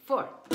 4.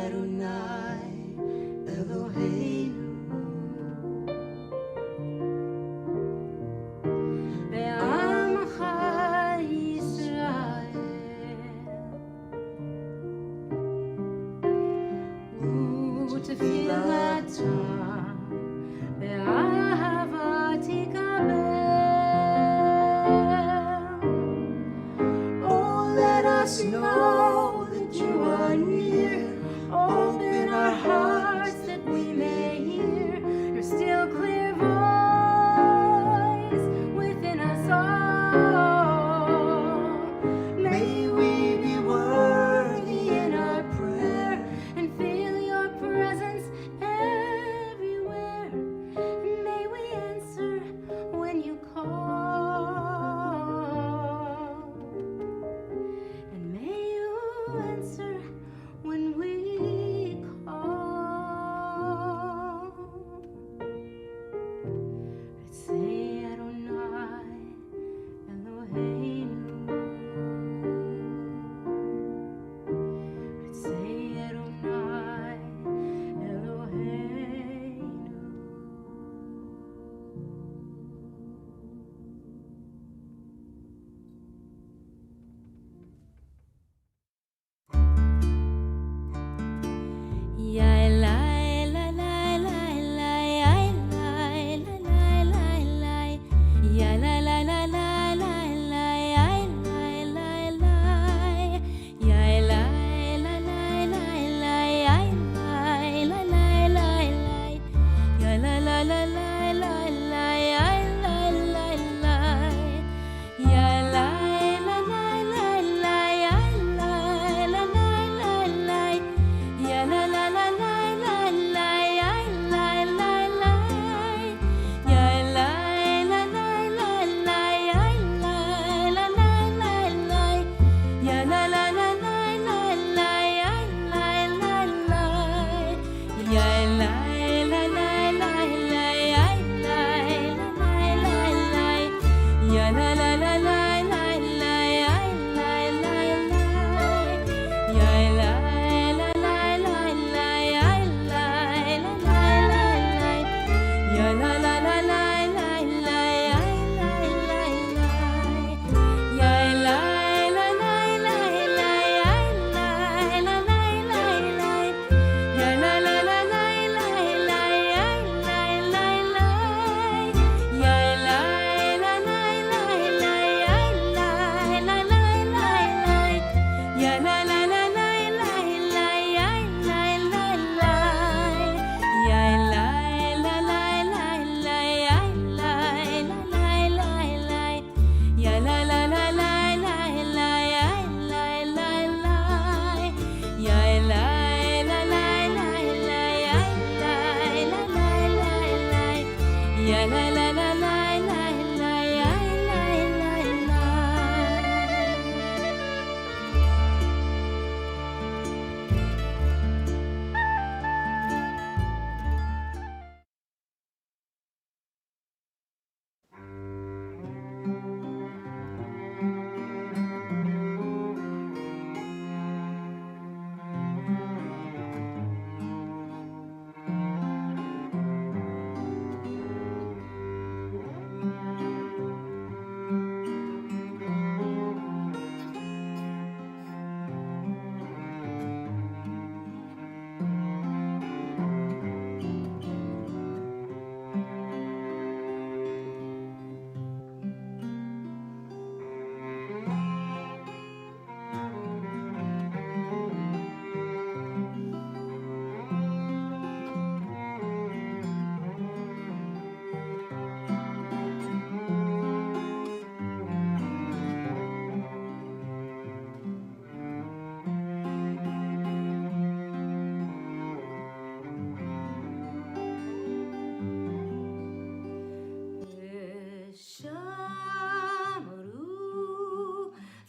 Adonai Eloheinu Be'amcha Yisrael Utefilata Be'ahava tikabel. Oh, let us know that you are near. Open our hearts that we may hear your still clear voice within us all. May we be worthy in our prayer and feel your presence everywhere. And may we answer when you call. And may you answer when we call. Say Adonai Eloheinu. Say Adonai Eloheinu.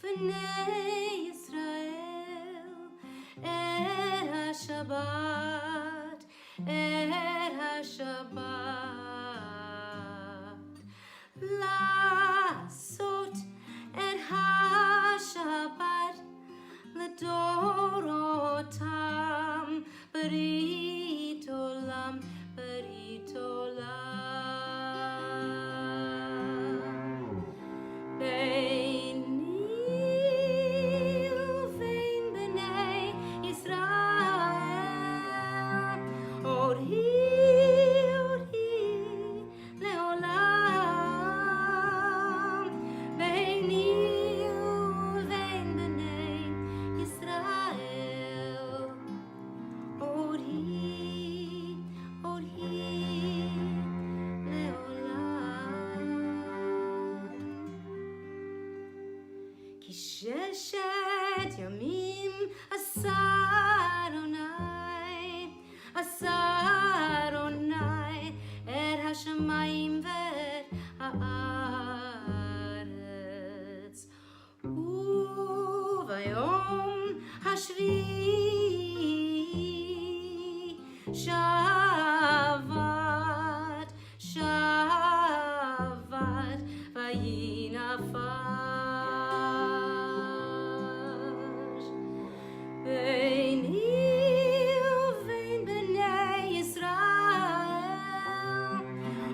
Bnei Yisrael et HaShabbat, et HaShabbat, לעשות את השבת לדורותם. Barit olam, barit olam. Beini uvein bnei Yisrael, Orhi leolam. Beini uvein bnei Yisrael, Orhi leolam. Ki sheshet yamim asa Adonai et hashamayim ve'et haaretz, uvayom hashvi'i Shabbat vayinafar. Beini uvein bnei Yisrael,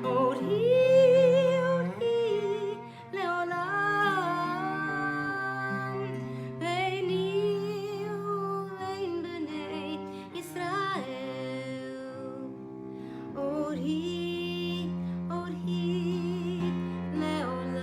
Orhi leolam. Beini uvein bnei Yisrael, Orhi leolam.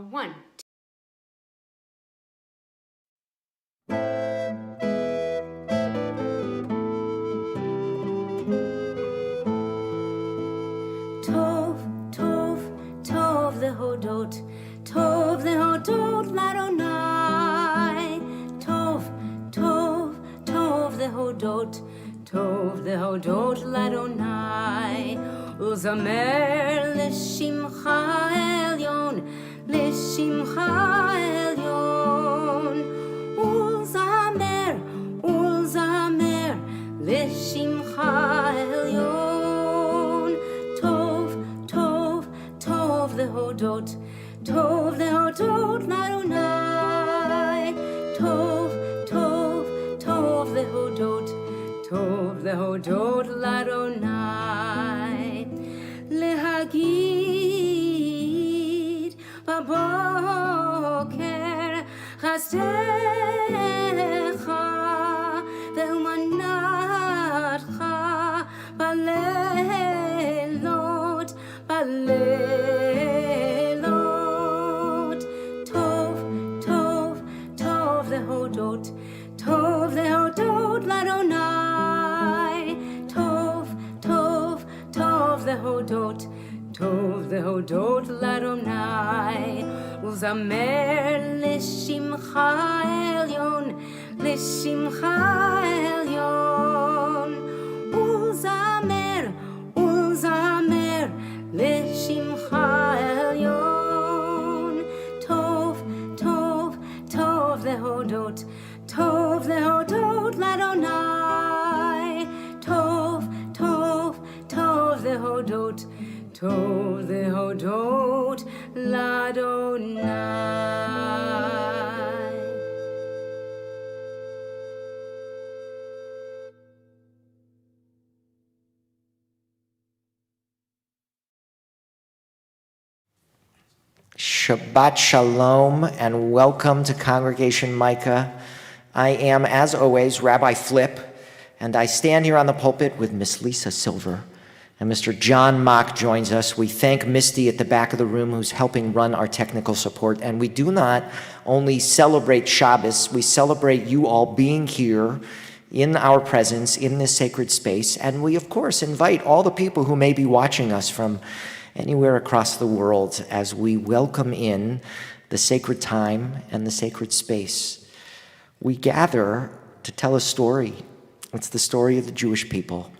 One. Tov, tov, tov lehodot, tov lehodot l'Adonai. Tov, tov, tov lehodot, tov lehodot l'Adonai. Uzamer l'shimcha elyon, l'shimcha elyon. Ulzamer, ulzamer, l'shimcha elyon. Tov, tov, tov lehodot, tov lehodot l'Adonai. Tov, tov, tov lehodot, tov lehodot l'Adonai. Lehagid baboker chastecha ve'umanatcha balelot, balelot. Tov, tov, tov lehodot, tov lehodot l'Adonai. Tov, tov, tov lehodot, tov lehodot l'Adonai. Uzamer l'shimcha elyon, l'shimcha elyon. Uzamer, uzamer, l'shimcha elyon. Tov, tov, tov lehodot, tov lehodot l'Adonai. Tov, tov, tov lehodot, tov lehodot l'Adonai. Shabbat Shalom and welcome to Congregation Micah. I am, as always, Rabbi Flip, and I stand here on the pulpit with Miss Lisa Silver, and Mr. John Mock joins us. We thank Misty at the back of the room who's helping run our technical support, and we do not only celebrate Shabbos, we celebrate you all being here in our presence in this sacred space. And we, of course, invite all the people who may be watching us from anywhere across the world as we welcome in the sacred time and the sacred space. We gather to tell a story. It's the story of the Jewish people.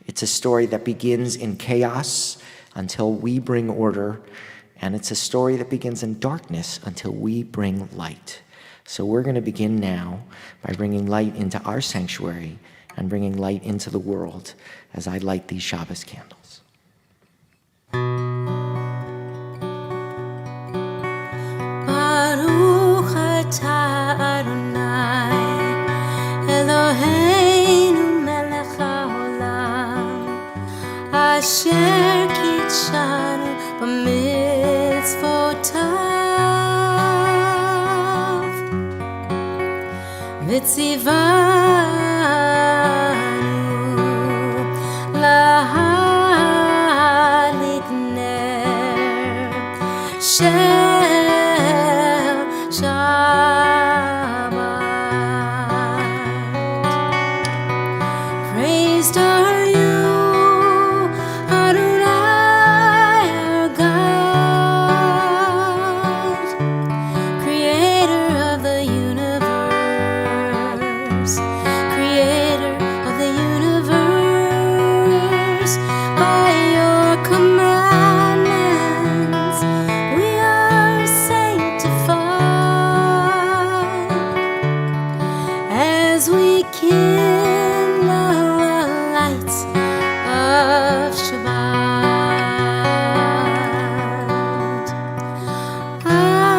It's a story that begins in chaos until we bring order, and it's a story that begins in darkness until we bring light. So we're going to begin now by bringing light into our sanctuary and bringing light into the world as I light these Shabbos candles. Baruch atah Adonai Eloheinu melech haolam asher kitshanu b'mitzvotav v'tzivanu lahadlik ner shel Shabbat. Praised are you, Adonai, our God, creator of the universe, creator of the universe. By your commandments we are sanctified as we kindle the lights of Shabbat. Amen.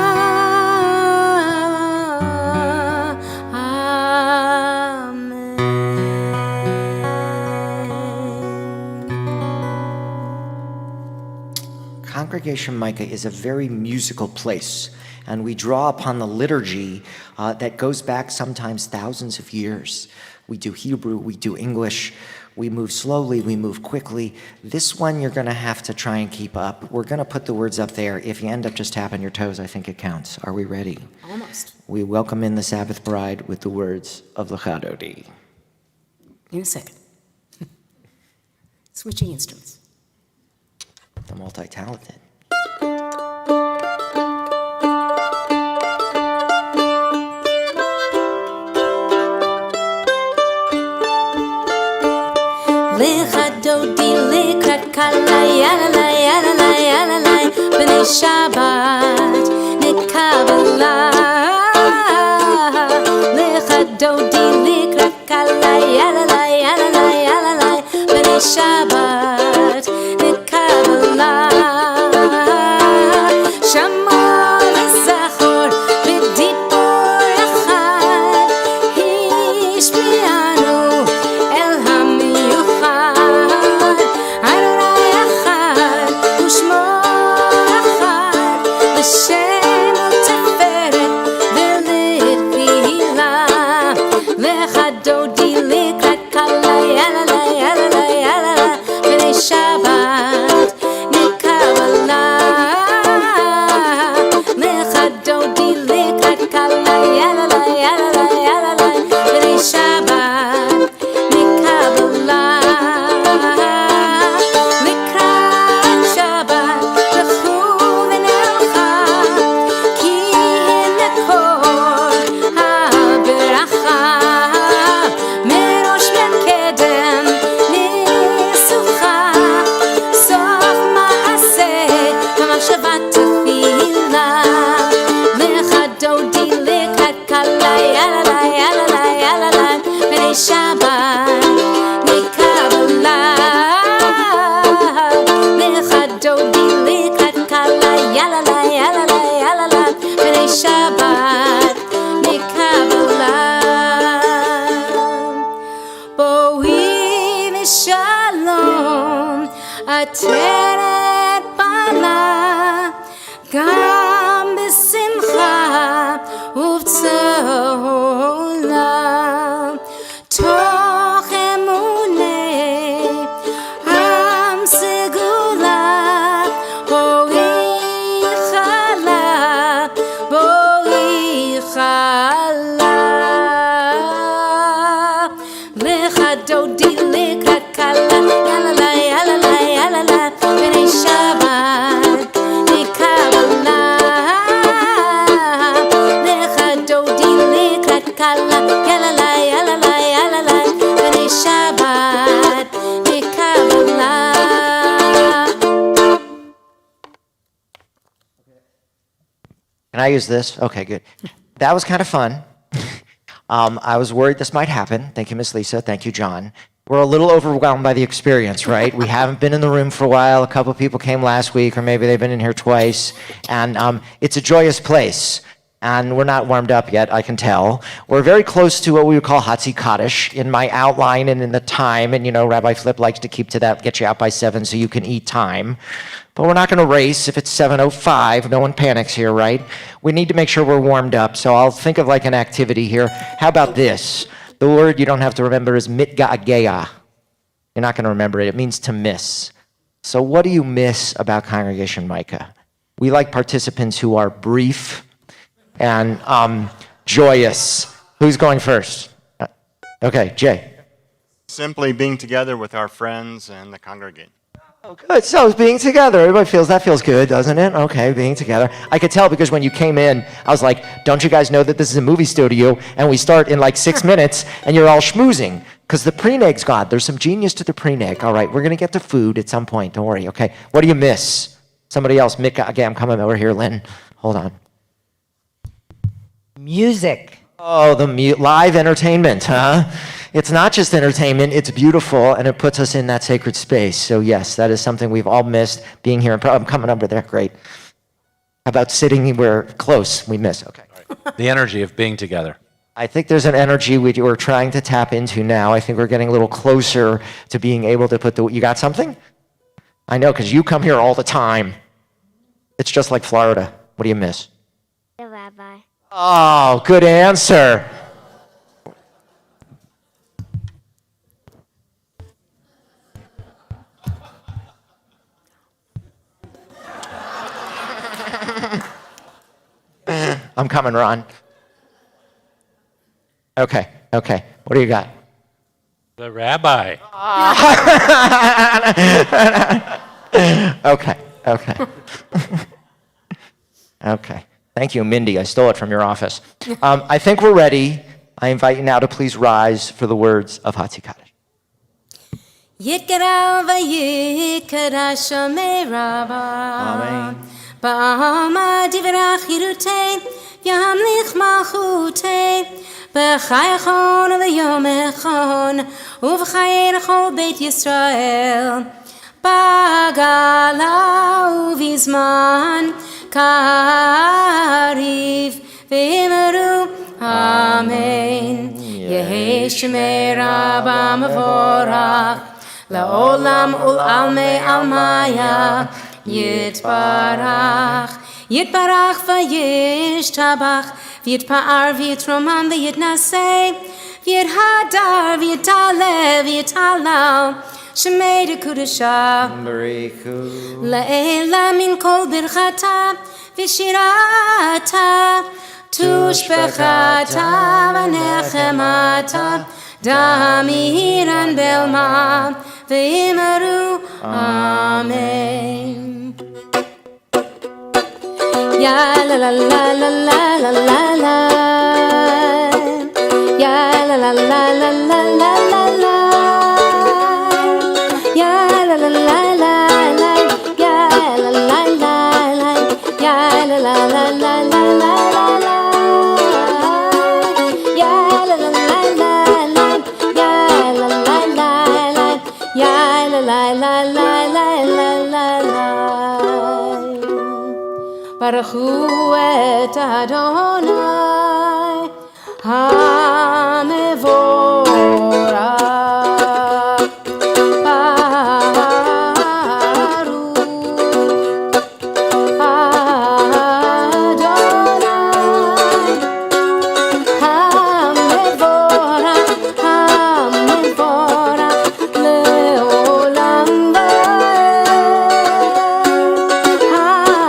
Congregation Micah is a very musical place, and we draw upon the liturgy that goes back sometimes thousands of years. We do Hebrew, we do English, we move slowly, we move quickly. This one you're going to have to try and keep up. We're going to put the words up there. If you end up just tapping your toes, I think it counts. Are we ready? Almost. We welcome in the Sabbath bride with the words of the Chadodi. In a second. Switching instruments. The multi-talented. Lecha dodi lekrat kala yala yala yala b'nei Shabbat nekabala. Lecha dodi lekrat kala yala yala b'nei Shabbat nekabala. Shamor v'zachor v'dibor echad hishmianu el hamiyuchad. Adonai echad u'shmo echad l'shem u'teferet v'litfila. Lecha dodi lekrat kala yala yala b'nei Shabbat nekabala. Lecha dodi lekrat kala yala b'nei Shabbat nekabala. Lekrat Shabbat l'chu v'nelcha ki hine kol ha'beracha merosh mekedem nisucha sof ma'aseh ha'machshavat tefila. Lecha dodi lekrat kala yala b'nei Shabbat nekabala. Lecha dodi lekrat kala yala b'nei Shabbat nekabala. Boi v'shalom ateret bana gam b'simcha uv'tzola toch emunei am segula. Boi chala Can I use this? Okay, good. That was kind of fun. I was worried this might happen. Thank you, Miss Lisa. Thank you, John. We're a little overwhelmed by the experience, right? We haven't been in the room for a while. A couple people came last week, or maybe they've been in here twice. And it's a joyous place. And we're not warmed up yet, I can tell. We're very close to what we would call Hatzi Kaddish in my outline and in the time. And, Rabbi Flip likes to keep to that, get you out by 7 so you can eat time. But we're not going to race if it's 7:05. No one panics here, right? We need to make sure we're warmed up. So I'll think of like an activity here. How about this? The word you don't have to remember is mitga'geya. You're not going to remember it. It means to miss. So what do you miss about Congregation Micah? We like participants who are brief and joyous. Who's going first? Okay, Jay. Simply being together with our friends and the congregation. Oh, good. So being together, everybody feels good, doesn't it? Okay, being together. I could tell because when you came in, I was like, don't you guys know that this is a movie studio and we start in like 6 minutes and you're all schmoozing? Because the pre-neg's gone. There's some genius to the pre-neg. All right, we're going to get to food at some point. Don't worry, okay? What do you miss? Somebody else. Mika, okay, I'm coming over here, Lynn. Hold on. Music. Oh, the live entertainment, huh? It's not just entertainment, it's beautiful, and it puts us in that sacred space. So yes, that is something we've all missed, being here. I'm coming over there, great. How about sitting where close, we miss, okay. The energy of being together. I think there's an energy we're trying to tap into now. I think we're getting a little closer to being able to put you got something? I know, because you come here all the time. It's just like Florida. What do you miss? The rabbi. Oh, good answer. I'm coming, Ron. Okay. What do you got? The rabbi. Okay. Okay. Thank you, Mindy. I stole it from your office. I think we're ready. I invite you now to please rise for the words of Hatzi Kaddish. Yitkaral v'yikara shomei rabba. Amen. Ba'alma divrach yirutei, yamlich malchutei. B'chayachon v'yom echon, uv'chayin chol beit Yisrael. Ba'gala uv'izman, kariv v'imru. Amen. Yehi shemei rabba mevorach, la'olam ul'almei almaya. Yitbarach v'yishtabach, v'yitpa'ar v'yitroman v'yitnaseh, v'yithadar v'yitale v'yitalal, shemei dekudasha, le'ela min kol birchata v'shirata, tushbechata v'nechemata, damiran belma v'yimaru. Amen. Ya la la la la la la la la. Ya la la la la la la la la. Ya la la la la la. Ya la la la la. Ya la la la la la la la. Ya la la la la la. Ya la la la la. Ya la la la la la la. Baruch hu et Adonai HaMevorach. Baruch Adonai HaMevorach, HaMevorach le'olam va'ed.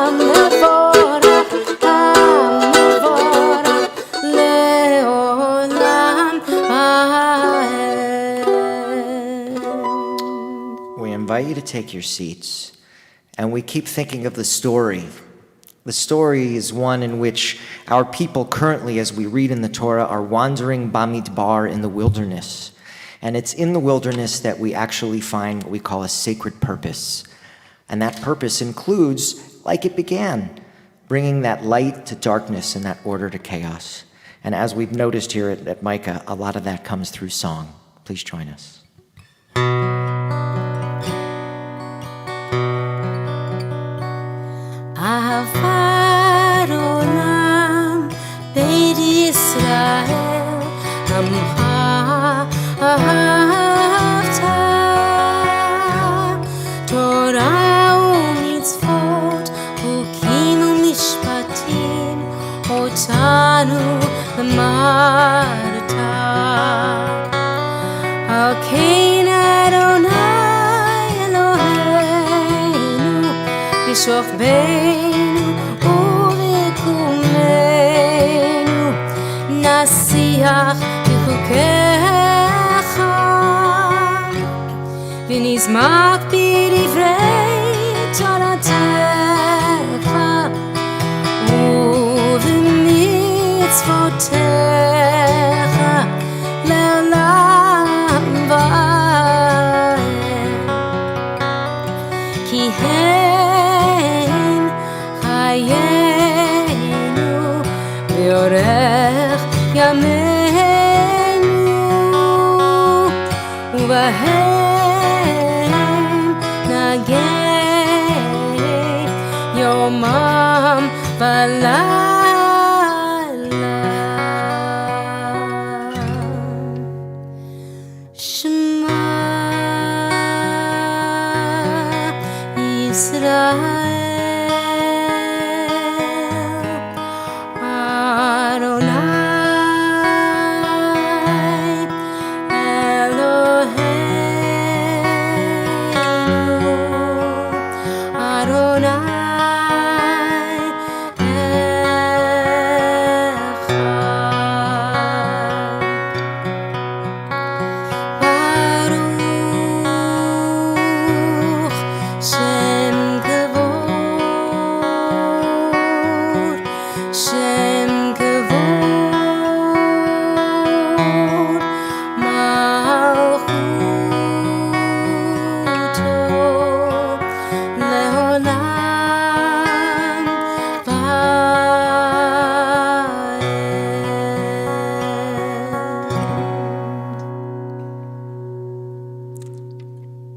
HaMevorach, HaMevorach le'olam va'ed. We invite you to take your seats, and we keep thinking of the story. The story is one in which our people currently, as we read in the Torah, are wandering Bamidbar in the wilderness. And it's in the wilderness that we actually find what we call a sacred purpose. And that purpose includes, like it began, bringing that light to darkness and that order to chaos. And as we've noticed here at Micah, a lot of that comes through song. Please join us. אהבת עולם בית ישראל עמך אהבת תורה ומצוות חוקים ומשפטים אותנו למדת על כן אדוני אלוהינו בשוכבנו ובקומנו נשיח בחוקיך ונזמח בדברי תורתך ובמצוותיך לעולם ועד כי הם חיינו ואורך ימינו ובהם נגן יומם ולילה שמע ישראל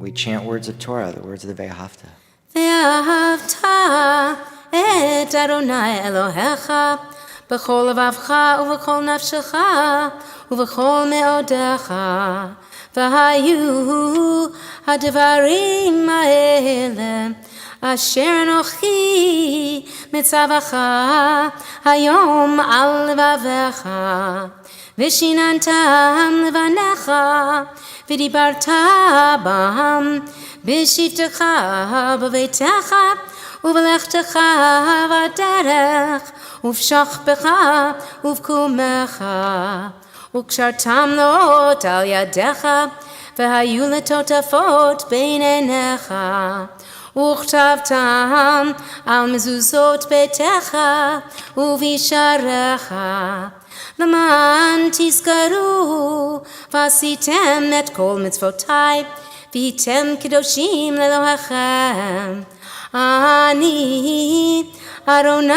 We chant words of Torah, the words of the Ve'ahavta. ואהבת את אדוני אלוהיך בכל לבבך ובכל נפשך ובכל מאודיך והיו הדברים האלה אשר אנוכי מצווך היום על לבביך ושיננתם לבניך ודיברת בם בשבתך בביתך ובלכתך בדרך ובשוכבך ובקומך וקשרתם לאות על ידיך והיו לטוטפות בין עיניך וכתבתם על מזוזות ביתך ובשעריך למען תזכרו ועשיתם את כל מצוותיי והייתם קדושים לאלוהיכם אני אדוני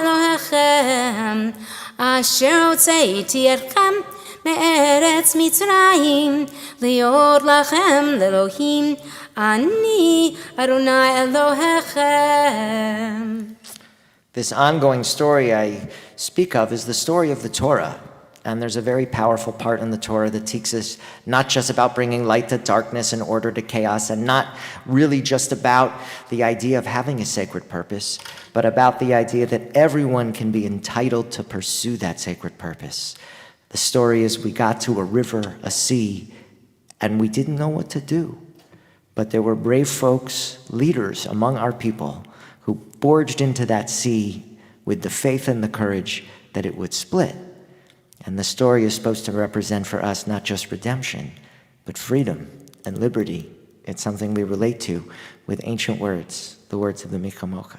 אלוהיכם אשר הוצאתי אתכם מארץ מצרים להיות לכם לאלוהים אני אדוני אלוהיכם. This ongoing story I speak of is the story of the Torah. And there's a very powerful part in the Torah that teaches us not just about bringing light to darkness and order to chaos, and not really just about the idea of having a sacred purpose, but about the idea that everyone can be entitled to pursue that sacred purpose. The story is we got to a river, a sea, and we didn't know what to do. But there were brave folks, leaders among our people, who forged into that sea with the faith and the courage that it would split. And the story is supposed to represent for us not just redemption, but freedom and liberty. It's something we relate to with ancient words, the words of the Mikamoka.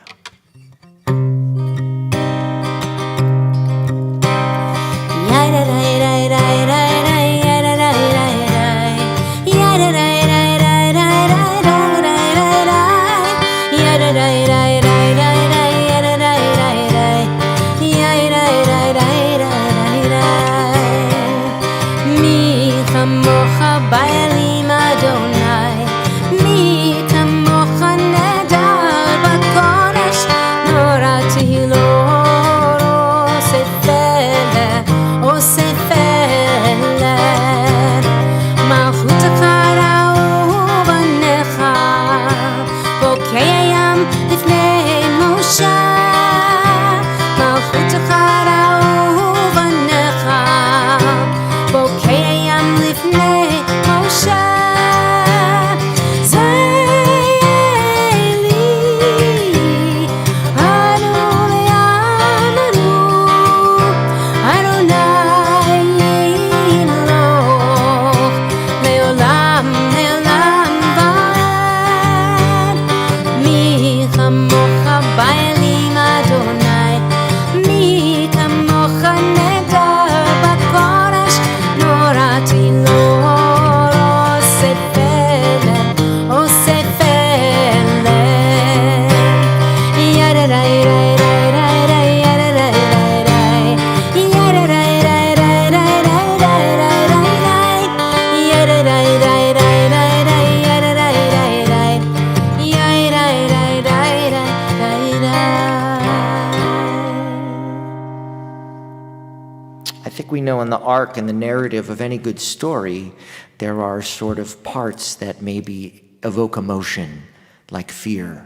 think we know in the arc and the narrative of any good story, there are sort of parts that maybe evoke emotion, like fear.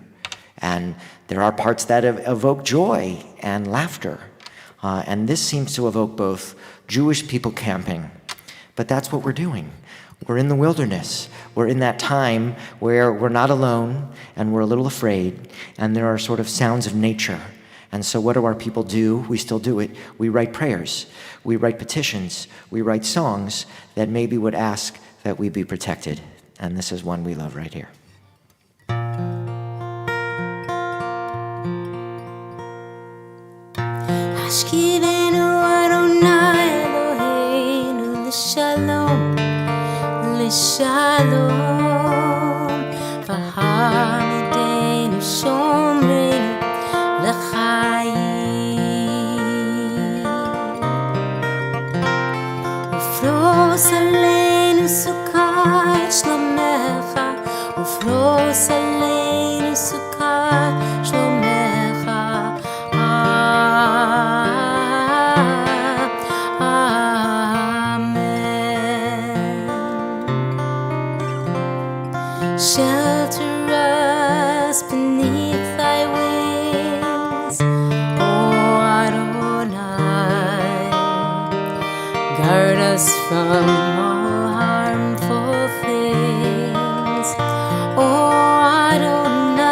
And there are parts that evoke joy and laughter. And this seems to evoke both Jewish people camping, but that's what we're doing. We're in the wilderness. We're in that time where we're not alone and we're a little afraid, and there are sort of sounds of nature. And so what do our people do? We still do it. We write prayers. We write petitions. We write songs that maybe would ask that we be protected. And this is one we love right here. Ashkivenu Adonai Eloheinu l'shalom, l'shalom. V'hamidenu shomreinu l'chaim. Ufros aleinu sukkot shlomecha, ufros aleinu sukkot shlomecha. Shelter us beneath thy wings, O Adonai. Guard us from all harmful things, O Adonai.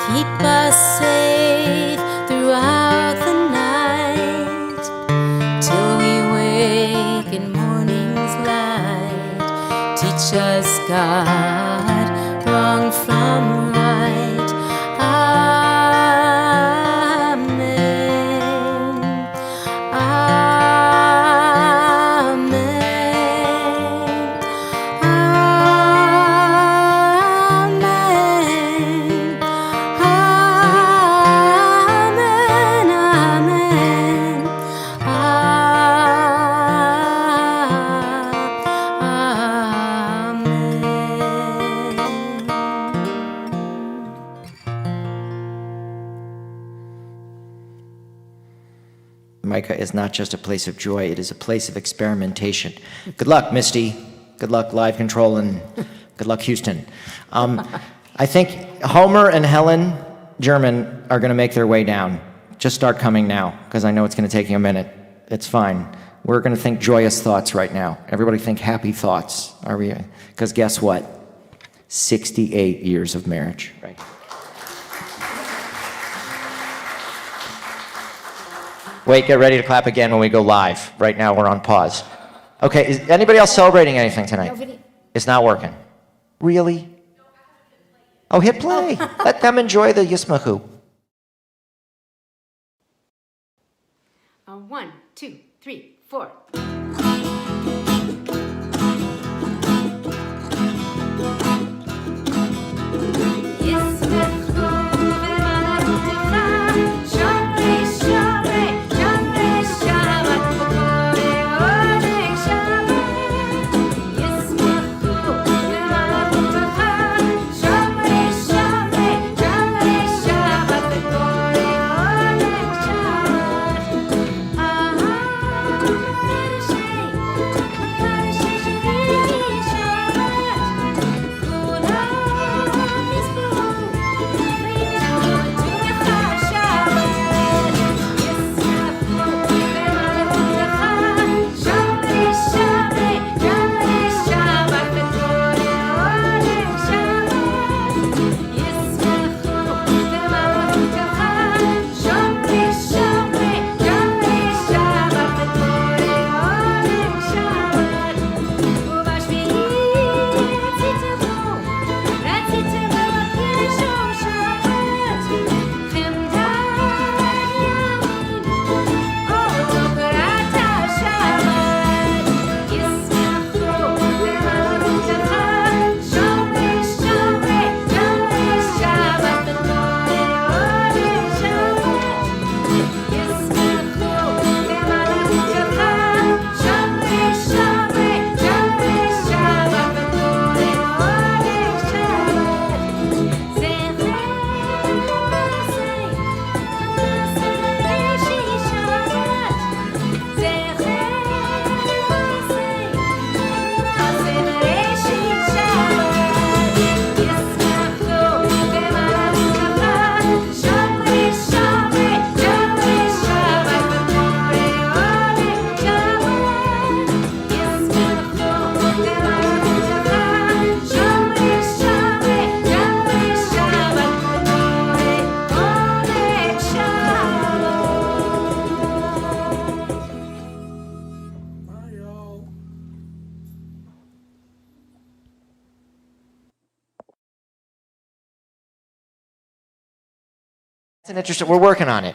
Keep us safe throughout the night, till we wake in morning's light. Teach us, God, wrong from right. Amen. Amen. Amen. Amen. Micah is not just a place of joy, it is a place of experimentation. Good luck, Misty. Good luck, Live Control, and good luck, Houston. I think Homer and Helen German are going to make their way down. Just start coming now, because I know it's going to take you a minute. It's fine. We're going to think joyous thoughts right now. Everybody think happy thoughts. Are we? Because guess what? 68 years of marriage. Right. Wait, get ready to clap again when we go live. Right now, we're on pause. Okay, is anybody else celebrating anything tonight? It's not working. Really? Oh, hit play. Let them enjoy the Yismachu. 1, 2, 3, 4. It's an interesting, we're working on it.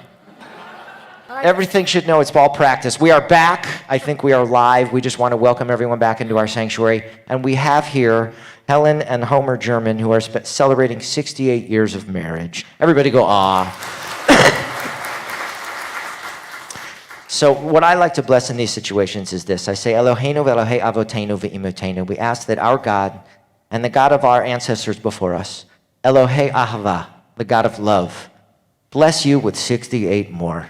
Everything should know it's ball practice. We are back. I think we are live. We just want to welcome everyone back into our sanctuary. And we have here Helen and Homer German, who are celebrating 68 years of marriage. Everybody go, ah. So what I like to bless in these situations is this. I say, Eloheinu ve'Elohei avotenu ve'imotenu. We ask that our God and the God of our ancestors before us, Elohei ahava, the God of love, bless you with 68 more.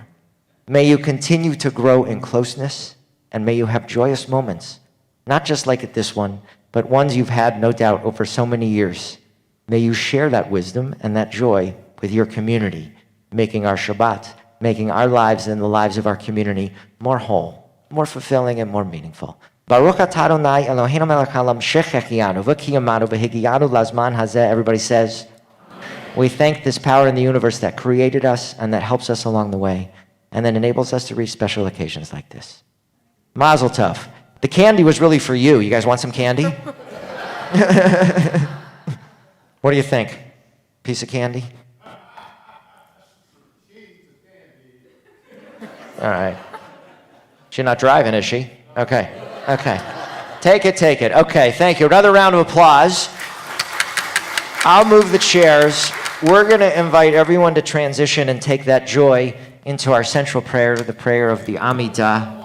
May you continue to grow in closeness, and may you have joyous moments, not just like at this one, but ones you've had, no doubt, over so many years. May you share that wisdom and that joy with your community, making our Shabbat, making our lives and the lives of our community more whole, more fulfilling, and more meaningful. Baruch atah Adonai Eloheinu melech haolam shechechianu v'kiyamanu v'higiyanu lazman hazeh. Everybody says, we thank this power in the universe that created us and that helps us along the way, and then enables us to reach special occasions like this. Mazel tov. The candy was really for you. You guys want some candy? What do you think? Piece of candy? All right. She's not driving, is she? Okay. Take it. Okay, thank you. Another round of applause. I'll move the chairs. We're going to invite everyone to transition and take that joy into our central prayer, the prayer of the Amidah.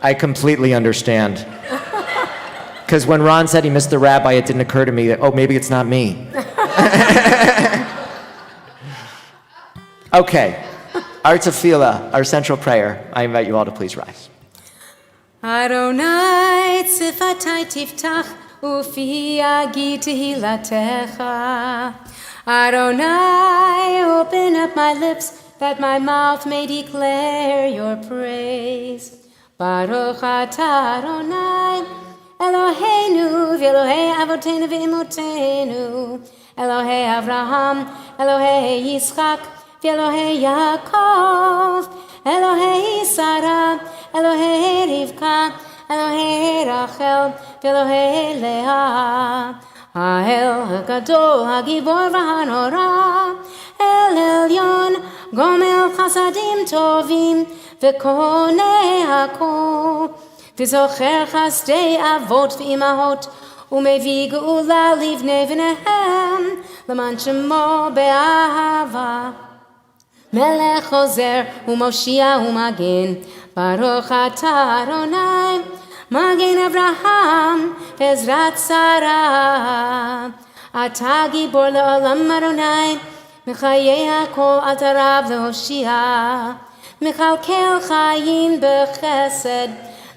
I completely understand. Because when Ron said he missed the rabbi, it didn't occur to me that, oh, maybe it's not me. Okay. Our tefillah, our central prayer. I invite you all to please rise. Adonai tzifatai tiftach ufi yagi tehilatecha. Adonai, open up my lips that my mouth may declare your praise. Baruch atah Adonai Eloheinu v'Elohei avotenu v'imotenu, Elohei Avraham, Elohei Yitzchak, v'Elohei Yaakov, Elohei Sarah, Elohei Rivka, Elohei Rachel, v'Elohei Leah, Ha'el HaGadol, HaGibor v'Hanora, El Elyon, Gomel Chasadim Tovim, v'Konei HaKol, וזוכר חסדי אבות ואימהות, ומביא גאולה לבני בניהם, למען שמו באהבה. מלך עוזר ומושיע ומגן, ברוך אתה אדוני, מגן אברהם ועזרת שרה. אתה גיבור לעולם אדוני, מחיי הכל אתה רב להושיע, מכלכל חיים בחסד,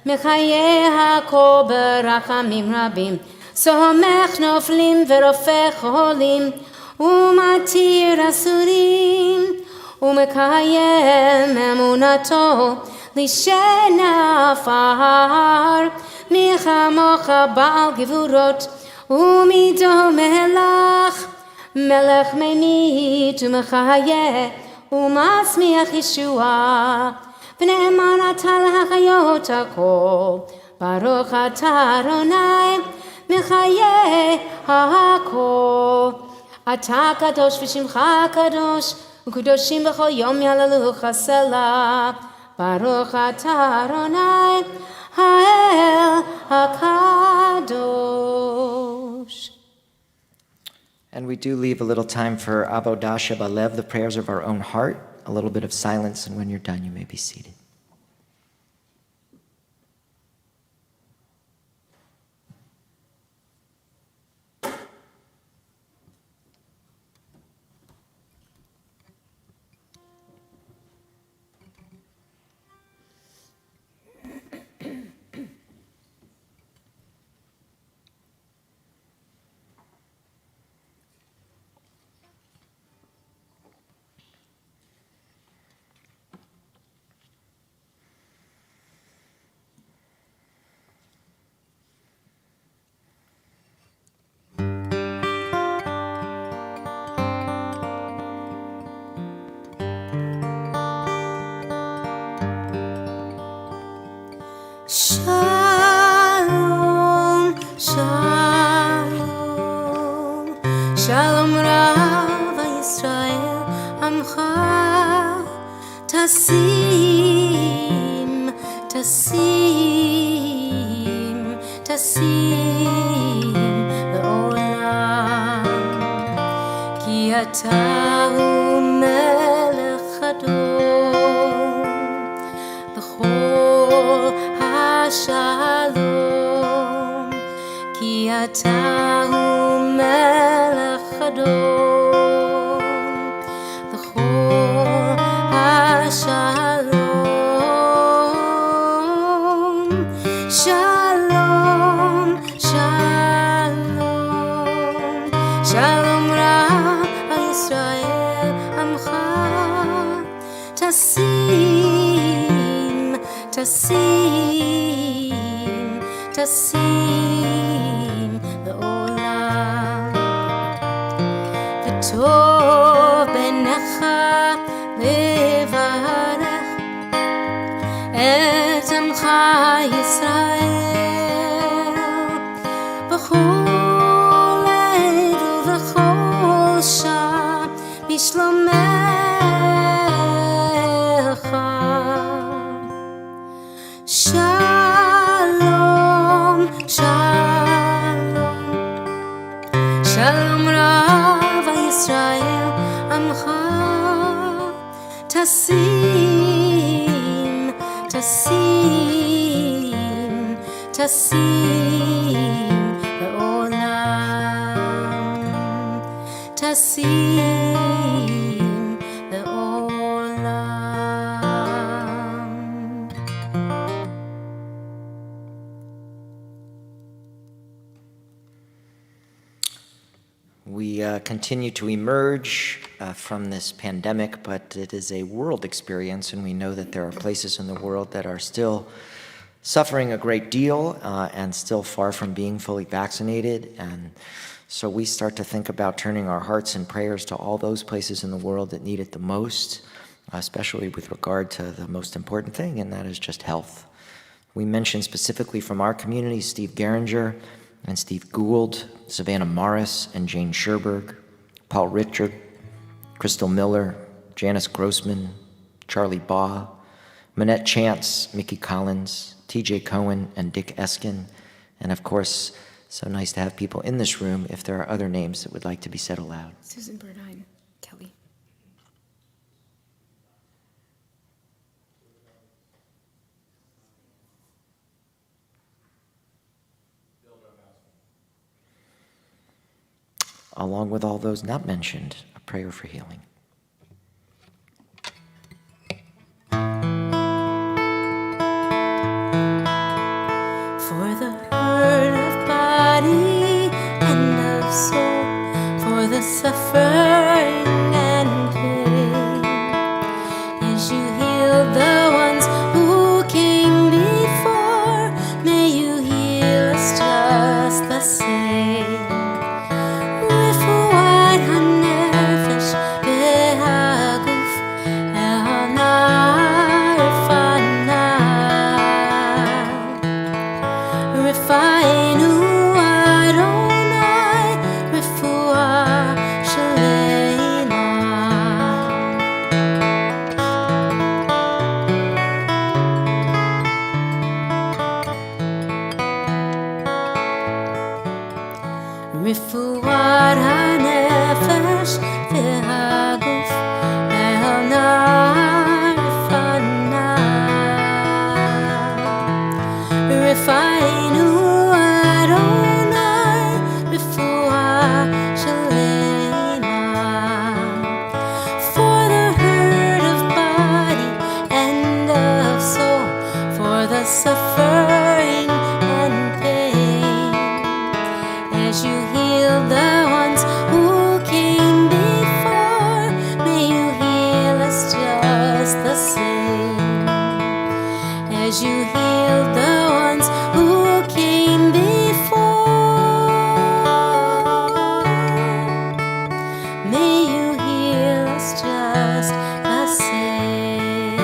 מחיי הכל ברחמים רבים, סומך נופלים ורופא חולים, ומתיר אסורים, ומקיים אמונתו לשנפר, מי כמוך בעל גבורות, ומדומה לך, מלך מנית ומחיה, ומצמיח ישועה. ונאמן אתה להחיות הכל, ברוך אתה אדוני, מחיי הכל. אתה קדוש ושמך קדוש, וקדושים בכל יום יהללוך סלה. ברוך אתה אדוני, האל הקדוש. And we do leave a little time for Avodah Shebalev, the prayers of our own heart, a little bit of silence, and when you're done, you may be seated. Shalom. tasim, tasim, tasim le'olam, ki ata hu melech adon b'chol hashalom, ki ata hu melech adon b'chol hashalom. Shalom, shalom, shalom rab al Yisrael amcha, tasim, tasim, tasim le'olam, v'tov b'necha levarech et amcha Yisrael b'chol עת ובכל שעה בשלומך. Shalom, shalom, shalom rab al Yisrael amcha, tasim, tasim, tasim le'olam, tasim le'olam. We continue to emerge from this pandemic, but it is a world experience, and we know that there are places in the world that are still suffering a great deal and still far from being fully vaccinated. And so we start to think about turning our hearts and prayers to all those places in the world that need it the most, especially with regard to the most important thing, and that is just health. We mentioned specifically from our community Steve Geringer and Steve Gould, Savannah Morris and Jane Sherberg, Paul Richard, Crystal Miller, Janice Grossman, Charlie Baugh, Manette Chance, Mickey Collins, TJ Cohen, and Dick Eskin. And of course, so nice to have people in this room if there are other names that would like to be said aloud. Susan Bernheim, Kelly. Along with all those not mentioned, a prayer for healing. For the hurt of body and of soul, for the suffering and pain, as you healed the ones who came before, may you heal us just the same. רפואת הנפש והגוף, העונה רפאנה. רפאנו אדוני, רפואה שלמה. רפואת הנפש והגוף, העונה רפאנה. רפאנו אדוני, רפואה שלמה. For the hurt of body and of soul, for the suffering and pain, as you healed the ones who came before, may you heal us just the same. As you healed the ones who came before, may you heal us just the same.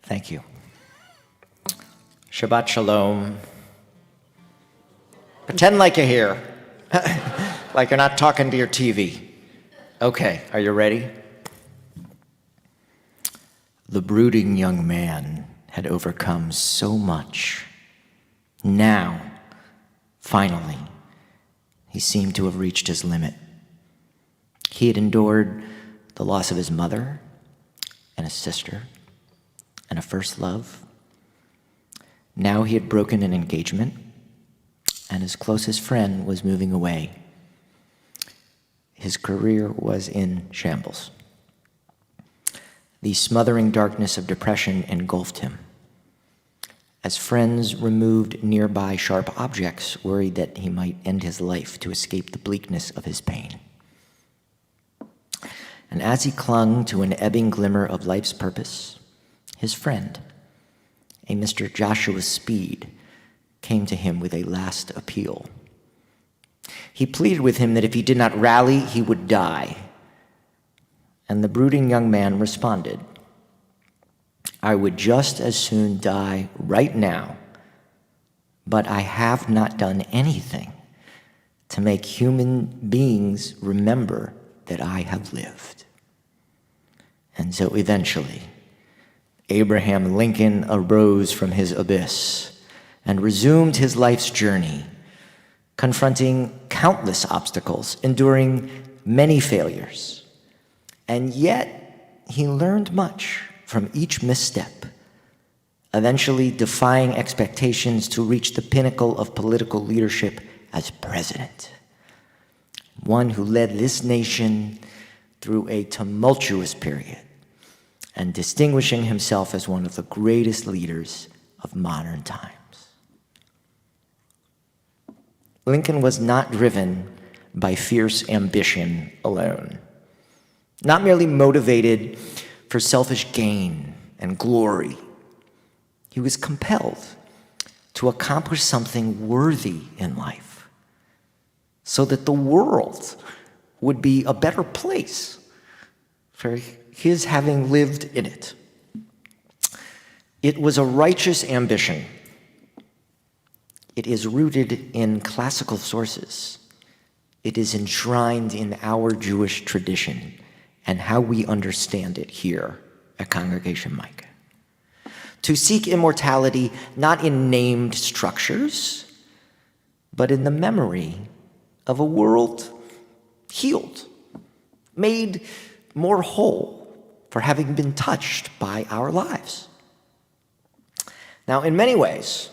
Thank you. Shabbat Shalom. Pretend like you're here. Like you're not talking to your TV. Okay, are you ready? The brooding young man had overcome so much. Now, finally, he seemed to have reached his limit. He had endured the loss of his mother and a sister and a first love. Now he had broken an engagement, and his closest friend was moving away. His career was in shambles. The smothering darkness of depression engulfed him. As friends removed nearby sharp objects, worried that he might end his life to escape the bleakness of his pain. And as he clung to an ebbing glimmer of life's purpose, his friend, a Mr. Joshua Speed, came to him with a last appeal. He pleaded with him that if he did not rally, he would die. And the brooding young man responded, "I would just as soon die right now, but I have not done anything to make human beings remember that I have lived." And so eventually, Abraham Lincoln arose from his abyss and resumed his life's journey, confronting countless obstacles, enduring many failures. And yet, he learned much from each misstep, eventually defying expectations to reach the pinnacle of political leadership as president. One who led this nation through a tumultuous period and distinguishing himself as one of the greatest leaders of modern times. Lincoln was not driven by fierce ambition alone, not merely motivated for selfish gain and glory. He was compelled to accomplish something worthy in life so that the world would be a better place for his having lived in it. It was a righteous ambition. It is rooted in classical sources. It is enshrined in our Jewish tradition and how we understand it here at Congregation Micah. To seek immortality not in named structures, but in the memory of a world healed, made more whole for having been touched by our lives. Now, in many ways,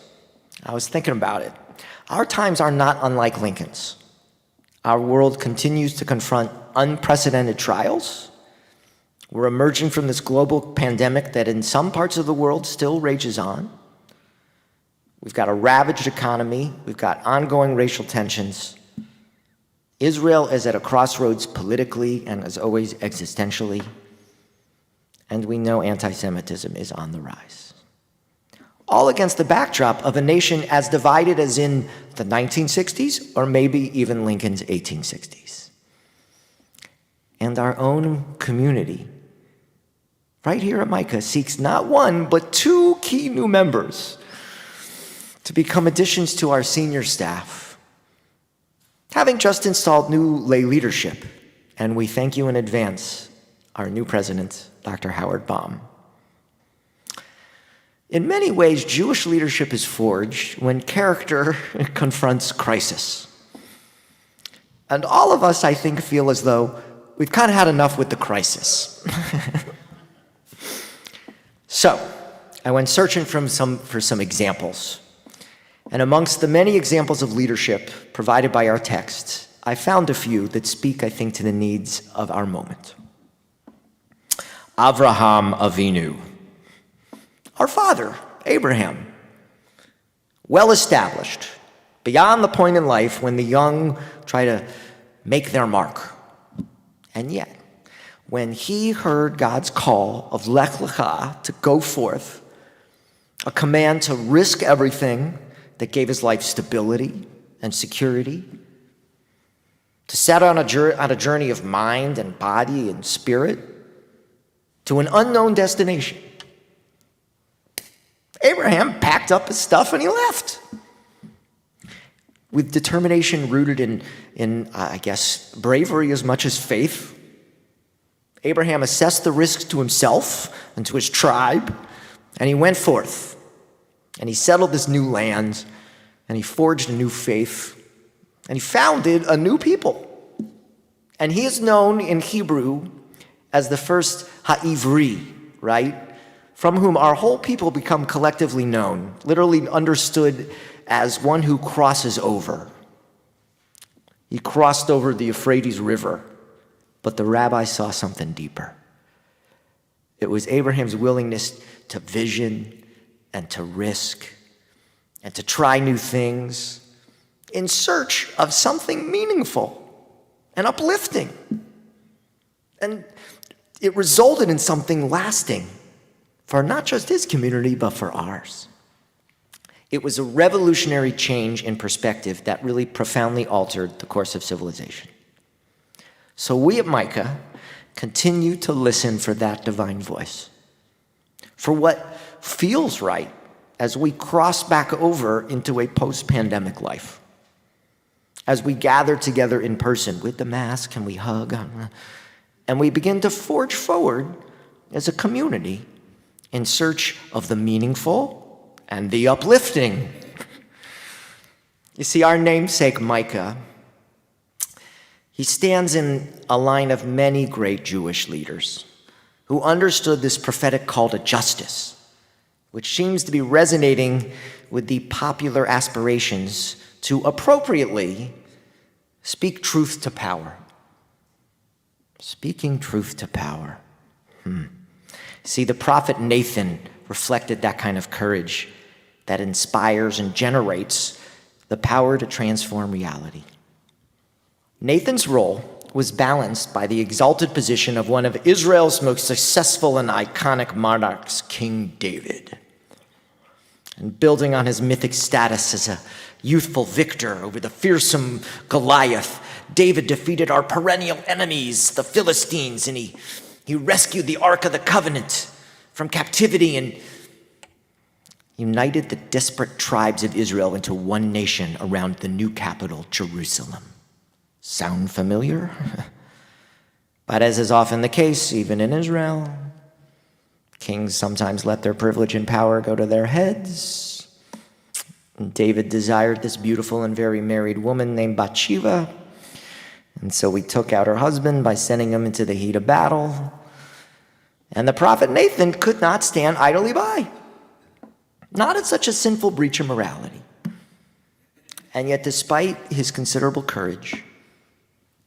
I was thinking about it, our times are not unlike Lincoln's. Our world continues to confront unprecedented trials. We're emerging from this global pandemic that in some parts of the world still rages on. We've got a ravaged economy. We've got ongoing racial tensions. Israel is at a crossroads politically and, as always, existentially. And we know anti-Semitism is on the rise. All against the backdrop of a nation as divided as in the 1960s or maybe even Lincoln's 1860s. And our own community, right here at Micah, seeks not one, but two key new members to become additions to our senior staff, having just installed new lay leadership, and we thank you in advance, our new president, Dr. Howard Baum. In many ways, Jewish leadership is forged when character confronts crisis. And all of us, I think, feel as though we've kind of had enough with the crisis. So, I went searching for some examples. And amongst the many examples of leadership provided by our text, I found a few that speak, I think, to the needs of our moment. Avraham Avinu, our father, Abraham, well established, beyond the point in life when the young try to make their mark. And yet, when he heard God's call of Lech Lecha, to go forth, a command to risk everything that gave his life stability and security, to set on a journey of mind and body and spirit to an unknown destination, Abraham packed up his stuff and he left. with determination rooted in I guess, bravery as much as faith. Abraham assessed the risks to himself and to his tribe, and he went forth, and he settled this new land, and he forged a new faith, and he founded a new people. And he is known in Hebrew as the first Ha'ivri, right? From whom our whole people become collectively known, literally understood as one who crosses over. He crossed over the Euphrates River, but the rabbi saw something deeper. It was Abraham's willingness to vision and to risk and to try new things in search of something meaningful and uplifting. And it resulted in something lasting for not just his community, but for ours. It was a revolutionary change in perspective that really profoundly altered the course of civilization. So we at Micah continue to listen for that divine voice, for what feels right as we cross back over into a post-pandemic life, as we gather together in person with the mask and we hug, and we begin to forge forward as a community in search of the meaningful and the uplifting. You see, our namesake Micah, he stands in a line of many great Jewish leaders who understood this prophetic call to justice, which seems to be resonating with the popular aspirations to appropriately speak truth to power. Speaking truth to power. See, the prophet Nathan reflected that kind of courage that inspires and generates the power to transform reality. Nathan's role was balanced by the exalted position of one of Israel's most successful and iconic monarchs, King David. And building on his mythic status as a youthful victor over the fearsome Goliath, David defeated our perennial enemies, the Philistines, and he rescued the Ark of the Covenant from captivity and united the disparate tribes of Israel into one nation around the new capital, Jerusalem. Sound familiar? But as is often the case, even in Israel, kings sometimes let their privilege and power go to their heads. And David desired this beautiful and very married woman named Bathsheba, and so he took out her husband by sending him into the heat of battle. And the prophet Nathan could not stand idly by, not at such a sinful breach of morality. And yet, despite his considerable courage,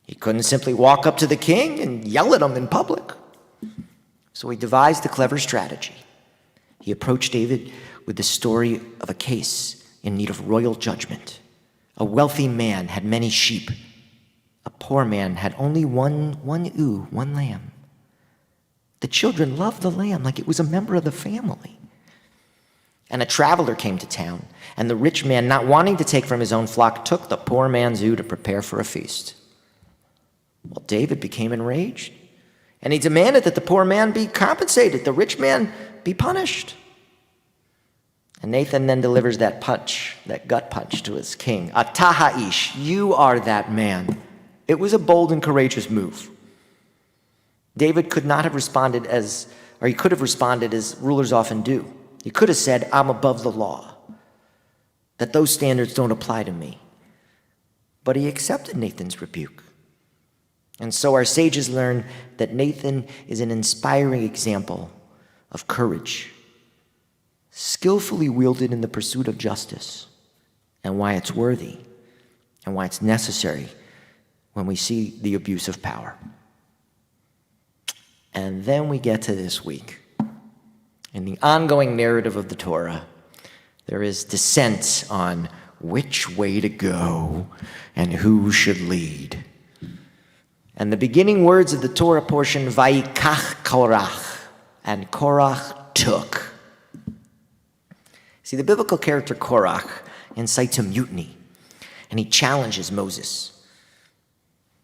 he couldn't simply walk up to the king and yell at him in public. So he devised a clever strategy. He approached David with the story of a case in need of royal judgment. A wealthy man had many sheep. A poor man had only one lamb. The children loved the lamb like it was a member of the family. And a traveler came to town, and the rich man, not wanting to take from his own flock, took the poor man's ewe to prepare for a feast. Well, David became enraged, and he demanded that the poor man be compensated, the rich man be punished. And Nathan then delivers that punch, that gut punch to his king. Atah ha'ish, you are that man. It was a bold and courageous move. David could not have responded he could have responded as rulers often do. He could have said, I'm above the law, that those standards don't apply to me. But he accepted Nathan's rebuke. And so our sages learn that Nathan is an inspiring example of courage, skillfully wielded in the pursuit of justice, and why it's worthy and why it's necessary when we see the abuse of power. And then we get to this week. In the ongoing narrative of the Torah, there is dissent on which way to go and who should lead. And the beginning words of the Torah portion, Vayikach Korach, and Korach took. See, the biblical character Korach incites a mutiny, and he challenges Moses.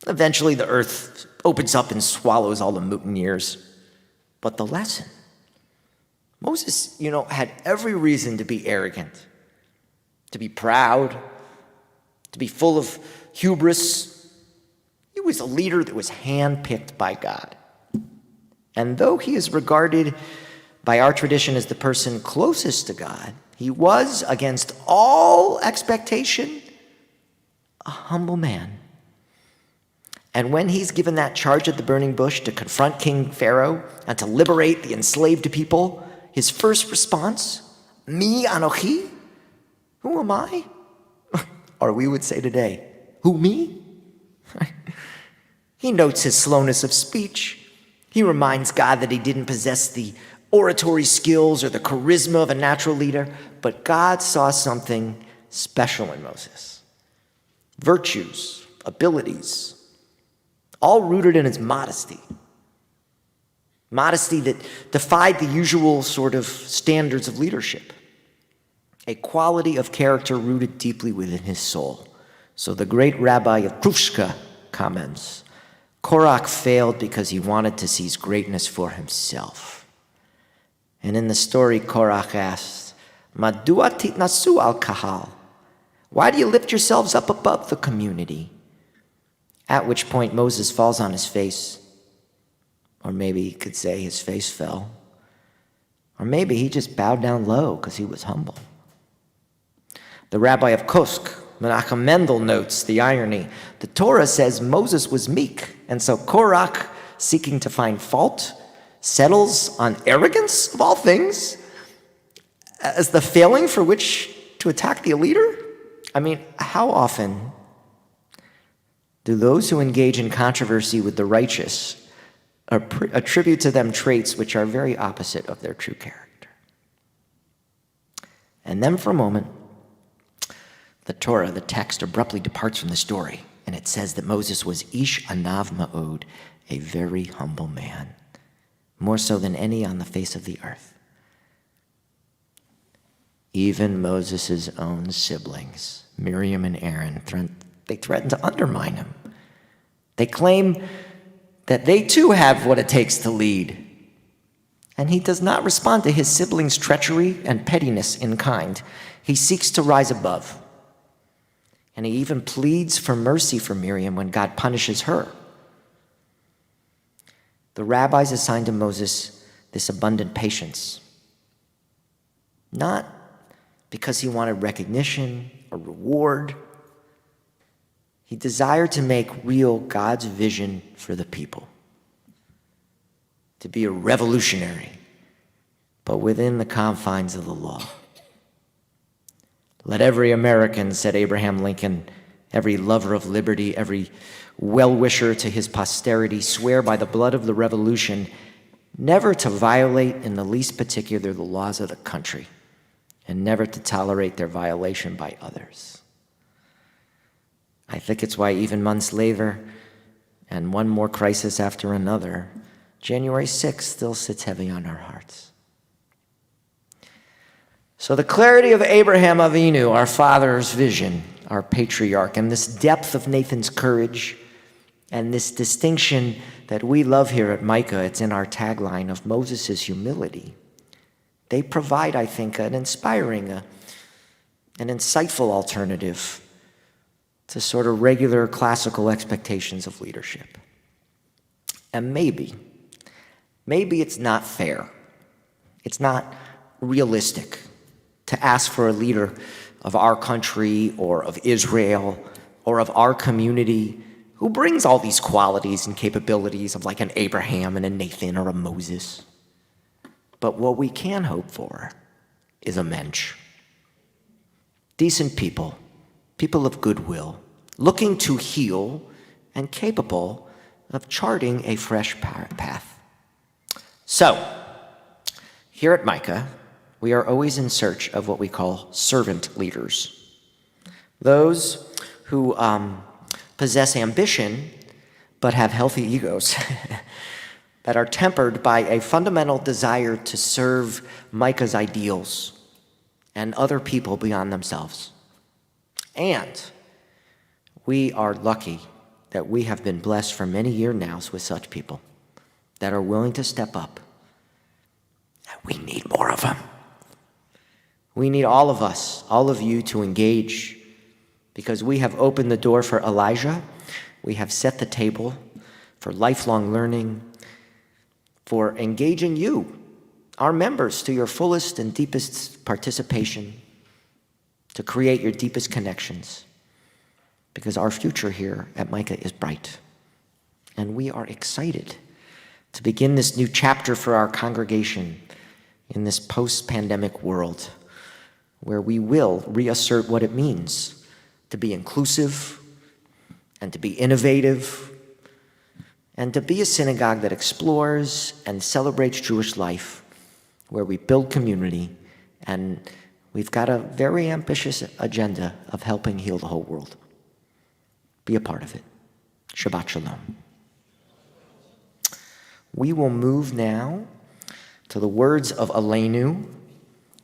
Eventually, the earth opens up and swallows all the mutineers. But the lesson, Moses, had every reason to be arrogant, to be proud, to be full of hubris. He was a leader that was handpicked by God. And though he is regarded by our tradition as the person closest to God, he was, against all expectation, a humble man. And when he's given that charge at the burning bush to confront King Pharaoh and to liberate the enslaved people, his first response, "Mi anochi? Who am I?" Or we would say today, "Who, me?" He notes his slowness of speech. He reminds God that he didn't possess the oratory skills or the charisma of a natural leader, but God saw something special in Moses. Virtues, abilities, all rooted in his modesty. Modesty that defied the usual sort of standards of leadership. A quality of character rooted deeply within his soul. So the great rabbi of Prushka comments, Korach failed because he wanted to seize greatness for himself. And in the story, Korach asks, Madua titnasu al kahal? Why do you lift yourselves up above the community? At which point Moses falls on his face. Or maybe you could say his face fell. Or maybe he just bowed down low because he was humble. The rabbi of Kosk, Menachem Mendel, notes the irony. The Torah says Moses was meek, and so Korach, seeking to find fault, settles on arrogance, of all things, as the failing for which to attack the leader? I mean, how often do those who engage in controversy with the righteous attribute to them traits which are very opposite of their true character? And then for a moment, the Torah, the text, abruptly departs from the story, and it says that Moses was Ish Anav Ma'od, a very humble man, more so than any on the face of the earth. Even Moses' own siblings, Miriam and Aaron, they threaten to undermine him. They claim that they too have what it takes to lead. And he does not respond to his siblings' treachery and pettiness in kind. He seeks to rise above. And he even pleads for mercy for Miriam when God punishes her. The rabbis assigned to Moses this abundant patience, not because he wanted recognition or reward. He desired to make real God's vision for the people, to be a revolutionary, but within the confines of the law. Let every American, said Abraham Lincoln, every lover of liberty, every well-wisher to his posterity, swear by the blood of the revolution never to violate in the least particular the laws of the country, and never to tolerate their violation by others. I think it's why even months later, and one more crisis after another, January 6th still sits heavy on our hearts. So the clarity of Abraham Avinu, our father's vision, our patriarch, and this depth of Nathan's courage, and this distinction that we love here at Micah, it's in our tagline of Moses' humility. They provide, I think, an inspiring, an insightful alternative to sort of regular classical expectations of leadership. And maybe it's not fair. It's not realistic to ask for a leader of our country or of Israel or of our community who brings all these qualities and capabilities of like an Abraham and a Nathan or a Moses. But what we can hope for is a mensch. Decent people, people of goodwill, looking to heal and capable of charting a fresh path. So, here at Micah, we are always in search of what we call servant leaders. Those who possess ambition but have healthy egos that are tempered by a fundamental desire to serve Micah's ideals and other people beyond themselves. And we are lucky that we have been blessed for many years now with such people that are willing to step up. And we need more of them. We need all of us, all of you, to engage because we have opened the door for Elijah. We have set the table for lifelong learning, for engaging you, our members, to your fullest and deepest participation, to create your deepest connections, because our future here at Micah is bright. And we are excited to begin this new chapter for our congregation in this post-pandemic world, where we will reassert what it means to be inclusive and to be innovative and to be a synagogue that explores and celebrates Jewish life, where we build community, and we've got a very ambitious agenda of helping heal the whole world. Be a part of it. Shabbat Shalom. We will move now to the words of Aleinu.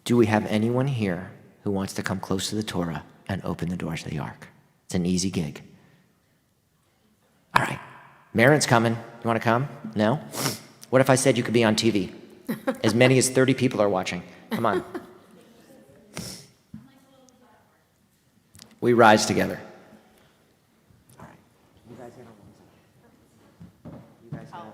Do we have anyone here who wants to come close to the Torah and open the doors of the ark? It's an easy gig. All right. Marin's coming. You want to come? No? What if I said you could be on TV? As many as 30 people are watching. Come on. We rise together. All right. You guys get on one side. You guys get on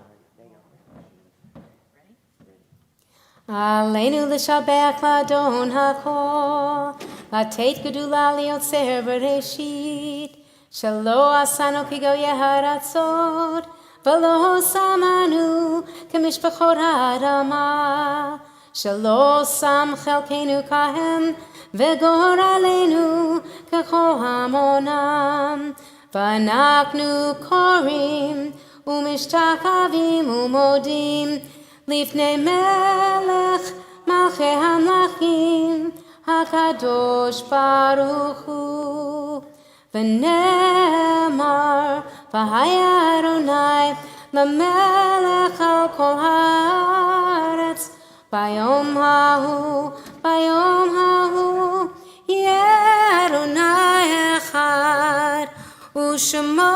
Aleinu l'shabech l'adon hakol, lateit gedula liotzer bereshit, shelo asanu kigoye haratzot, velo samanu kemishpachot ha'adama, shelo sam chelkenu kahem, vegor aleinu kechol hamonam, v'anaknu korim, u'mishtakavim u'modim, לפני מלך מלכי המלכים הקדוש ברוך הוא ונאמר והיה אדוני למלך על כל הארץ ביום ההוא יהיה אדוני אחד ושמו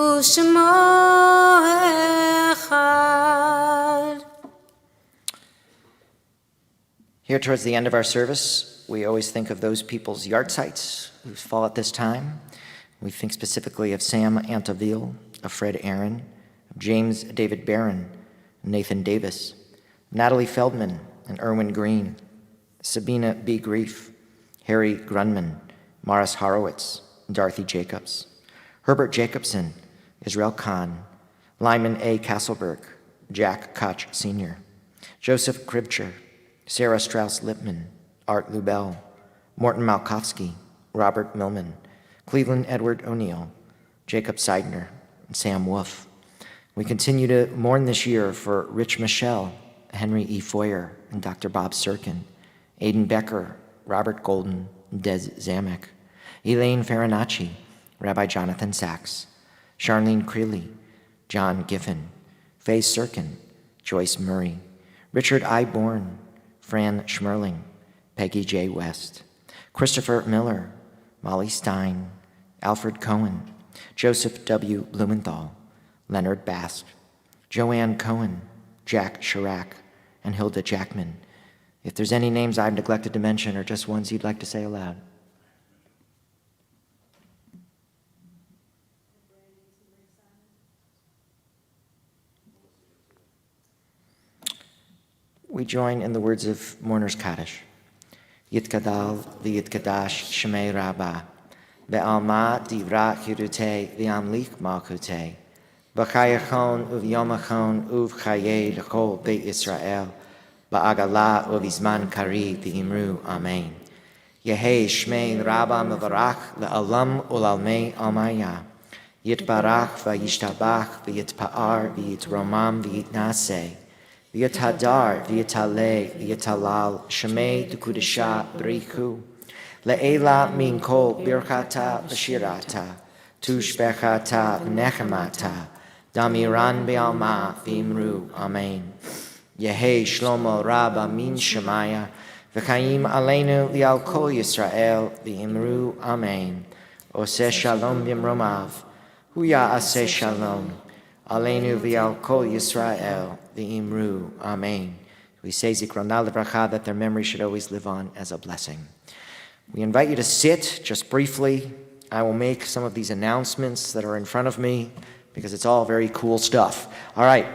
Ushmo echad. Here towards the end of our service, we always think of those people's yard sites who fall at this time. We think specifically of Sam Antaville, of Fred Aaron, of James David Barron, Nathan Davis, Natalie Feldman and Erwin Green, Sabina B. Grief, Harry Grunman, Morris Horowitz, Dorothy Jacobs, Herbert Jacobson, Israel Kahn, Lyman A. Castleberg, Jack Koch Sr., Joseph Kribcher, Sarah Strauss-Lipman, Art Lubell, Morton Malkowski, Robert Millman, Cleveland Edward O'Neill, Jacob Seidner, and Sam Wolf. We continue to mourn this year for Rich Michelle, Henry E. Foyer, and Dr. Bob Sirkin, Aidan Becker, Robert Golden, and Des Zamek, Elaine Farinacci, Rabbi Jonathan Sachs, Charlene Creeley, John Giffen, Faye Sirkin, Joyce Murray, Richard I. Bourne, Fran Schmerling, Peggy J. West, Christopher Miller, Molly Stein, Alfred Cohen, Joseph W. Blumenthal, Leonard Basque, Joanne Cohen, Jack Chirac, and Hilda Jackman. If there's any names I've neglected to mention or just ones you'd like to say aloud. We join in the words of Mourner's Kaddish. Yitkadal v'yitkadash shemei rabbah, ve'alma divra chirutei v'amlik malkutei, v'chayachon uv'yomachon uv'chayei l'chol beit Yisrael, ba'agala uv'izman kari v'imru amen. Yehei shmei rabbah mevarach le'alam ulalmei almaya, yitbarach v'yishtabach v'yitpa'ar v'yitromam v'yitnaseh, V'yatadar, v'yataleh, v'yatalal, shemei d'kudisha b'richu, le'ela min kol birchata v'shirata, tushbechata v'nechemata, damiran be'alma v'imru, amen. Yehei shlomo rabba min shemaya, v'chaim aleinu li'al kol Yisrael, v'imru, amen. Oseh shalom b'imromav, huya aseh shalom, aleinu v'al kol Yisrael, v'imru, amen. We say Zikrona Livracha, that their memory should always live on as a blessing. We invite you to sit just briefly. I will make some of these announcements that are in front of me because it's all very cool stuff. All right,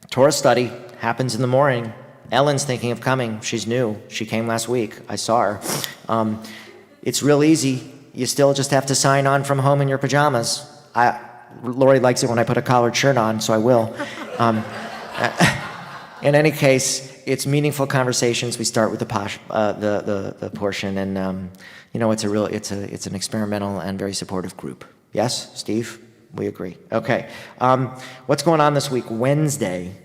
Torah study happens in the morning. Ellen's thinking of coming. She's new. She came last week. I saw her. It's real easy. You still just have to sign on from home in your pajamas. Lori likes it when I put a collared shirt on, so I will. In any case, it's meaningful conversations. We start with the portion, and it's an experimental and very supportive group. Yes, Steve, we agree. Okay, what's going on this week? Wednesday,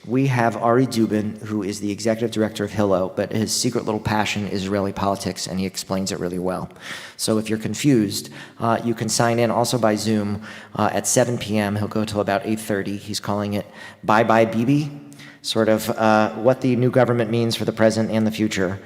we have Ari Dubin, who is the executive director of Hillel, but his secret little passion is Israeli politics, and he explains it really well. So if you're confused, you can sign in also by Zoom at 7 p.m. He'll go till about 8:30. He's calling it Bye Bye Bibi, sort of what the new government means for the present and the future.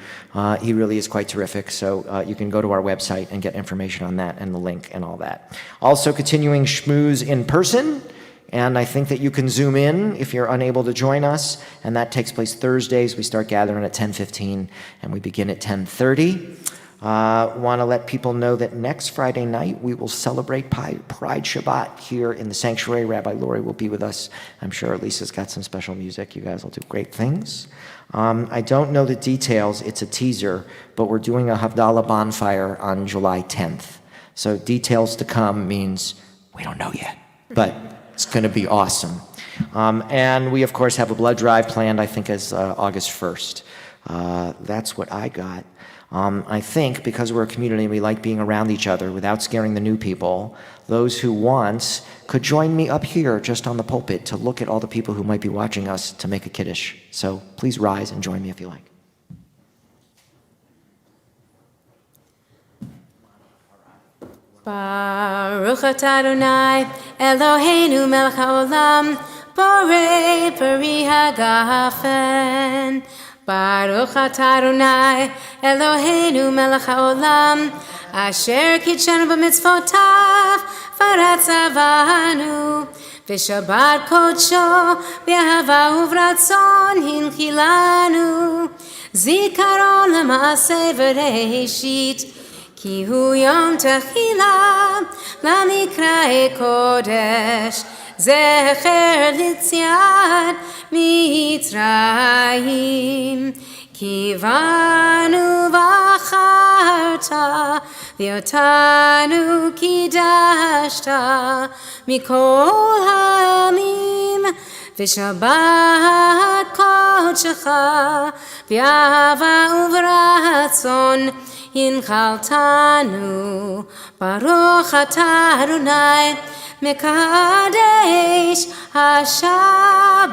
He really is quite terrific, so you can go to our website and get information on that and the link and all that. Also continuing schmooze in person, and I think that you can Zoom in if you're unable to join us, and that takes place Thursdays. We start gathering at 10:15, and we begin at 10:30. Want to let people know that next Friday night we will celebrate Pride Shabbat here in the sanctuary. Rabbi Lori will be with us. I'm sure Lisa's got some special music. You guys will do great things. I don't know the details. It's a teaser, but we're doing a Havdalah bonfire on July 10th. So details to come means we don't know yet, but it's going to be awesome. And we, of course, have a blood drive planned, I think, as August 1st. That's what I got. I think because we're a community and we like being around each other without scaring the new people, those who want could join me up here just on the pulpit to look at all the people who might be watching us to make a kiddush. So please rise and join me if you like. Baruch atah Adonai Eloheinu melech haolam borei peri hagafen. Baruch atah Adonai Eloheinu melech haolam asher kitshenu b'mitzvotav v'ratzavanu v'shabbat kodsho b'ahava uvratzon hinchilanu zikaron l'maaseh v'reishit כי הוא יום תחילה למקראי קודש, זכר ליציאת מצרים. כי בנו בחרת, ואותנו קידשת מכל העמים, ושבת קודשך באהבה וברצון הנחלתנו. ברוך אתה אדוני מקדש השבת.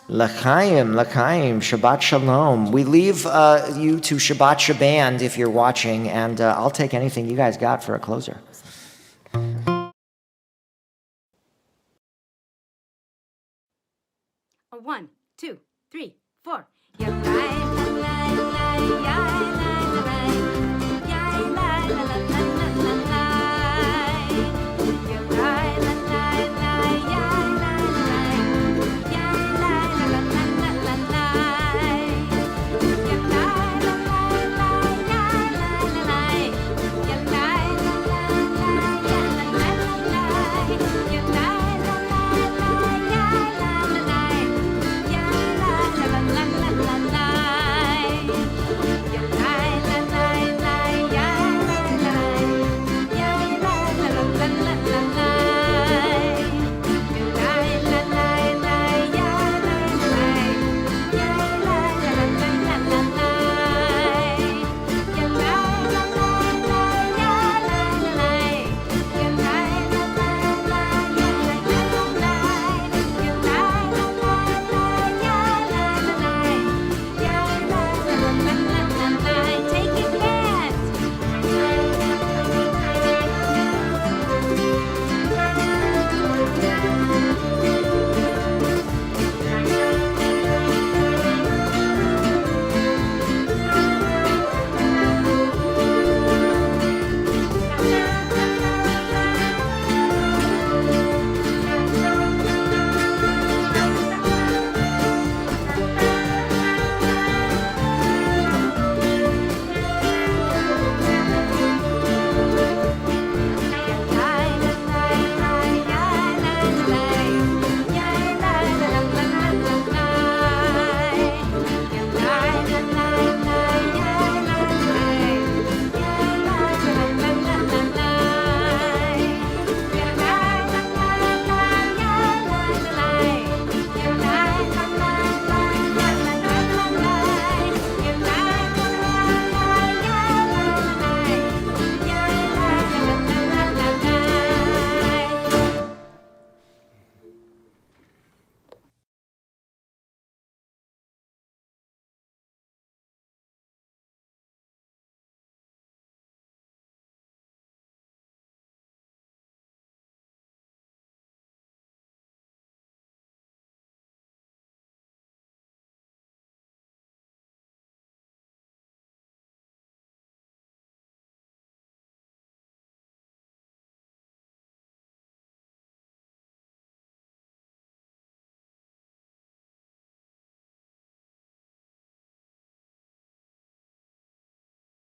L'chaim, L'chaim, Shabbat Shalom. We leave you to Shabbat Shaband if you're watching, and I'll take anything you guys got for a closer. 1, 2, 3, 4.